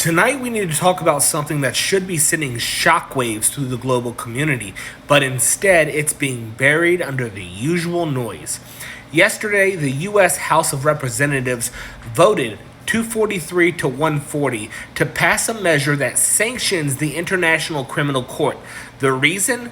Tonight, we need to talk about something that should be sending shockwaves through the global community, but instead, it's being buried under the usual noise. Yesterday, the U.S. House of Representatives voted 243 to 140 to pass a measure that sanctions the International Criminal Court. The reason?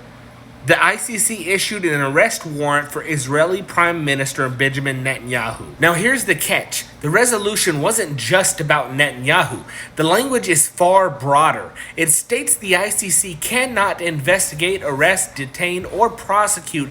The ICC issued an arrest warrant for Israeli Prime Minister Benjamin Netanyahu. Now here's the catch. The resolution wasn't just about Netanyahu. The language is far broader. It states the ICC cannot investigate, arrest, detain, or prosecute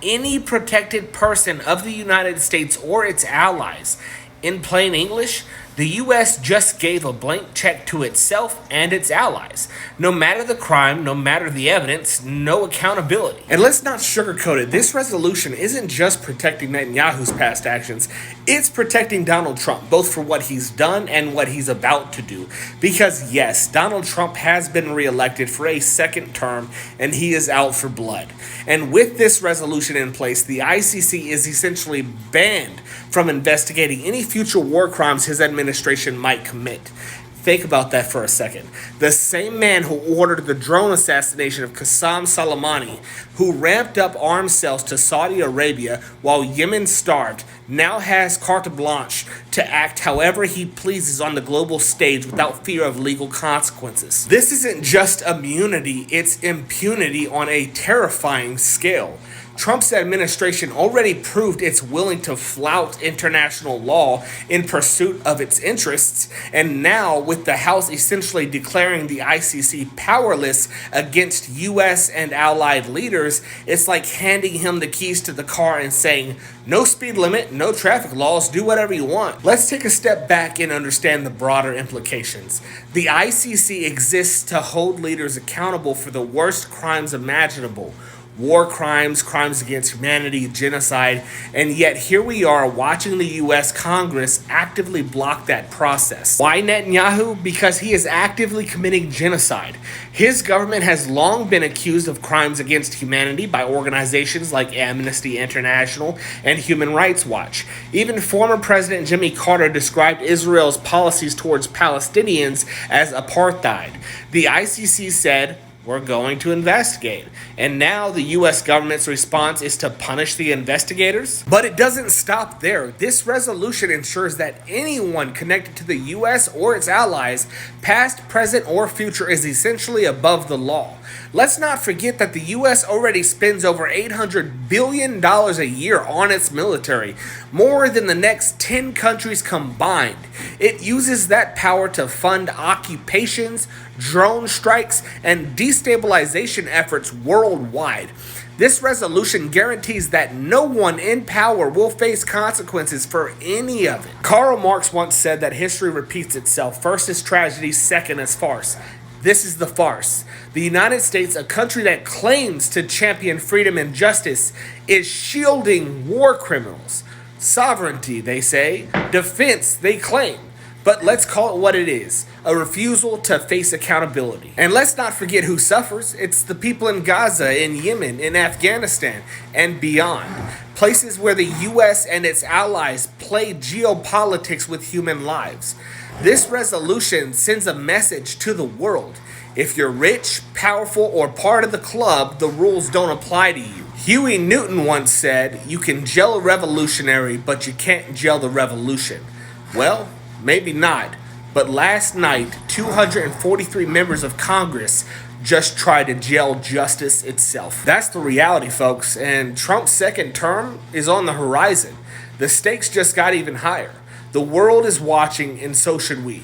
any protected person of the United States or its allies. In plain English, the U.S. just gave a blank check to itself and its allies. No matter the crime, no matter the evidence, no accountability. And let's not sugarcoat it. This resolution isn't just protecting Netanyahu's past actions. It's protecting Donald Trump, both for what he's done and what he's about to do. Because yes, Donald Trump has been reelected for a second term, and he is out for blood. And with this resolution in place, the ICC is essentially banned from investigating any future war crimes his administration might commit. Think about that for a second. The same man who ordered the drone assassination of Qasem Soleimani, who ramped up arms sales to Saudi Arabia while Yemen starved, now has carte blanche to act however he pleases on the global stage without fear of legal consequences. This isn't just immunity, it's impunity on a terrifying scale. Trump's administration already proved it's willing to flout international law in pursuit of its interests, and now with the House essentially declaring the ICC powerless against U.S. and allied leaders, it's like handing him the keys to the car and saying, no speed limit, no traffic laws, do whatever you want. Let's take a step back and understand the broader implications. The ICC exists to hold leaders accountable for the worst crimes imaginable. War crimes, crimes against humanity, genocide, and yet here we are watching the U.S. Congress actively block that process. Why Netanyahu? Because he is actively committing genocide. His government has long been accused of crimes against humanity by organizations like Amnesty International and Human Rights Watch. Even former President Jimmy Carter described Israel's policies towards Palestinians as apartheid. The ICC said, we're going to investigate. And now the U.S. government's response is to punish the investigators? But it doesn't stop there. This resolution ensures that anyone connected to the U.S. or its allies, past, present, or future, is essentially above the law. Let's not forget that the U.S. already spends over $800 billion a year on its military, more than the next 10 countries combined. It uses that power to fund occupations, drone strikes, and destabilization efforts worldwide. This resolution guarantees that no one in power will face consequences for any of it. Karl Marx once said that history repeats itself, first as tragedy, second as farce. This is the farce. The United States, a country that claims to champion freedom and justice, is shielding war criminals. Sovereignty, they say. Defense, they claim. But let's call it what it is, a refusal to face accountability. And let's not forget who suffers. It's the people in Gaza, in Yemen, in Afghanistan, and beyond. Places where the U.S. and its allies play geopolitics with human lives. This resolution sends a message to the world. If you're rich, powerful, or part of the club, the rules don't apply to you. Huey Newton once said, you can jail a revolutionary, but you can't jail the revolution. Well, maybe not, but last night, 243 members of Congress just tried to jail justice itself. That's the reality, folks, and Trump's second term is on the horizon. The stakes just got even higher. The world is watching, and so should we.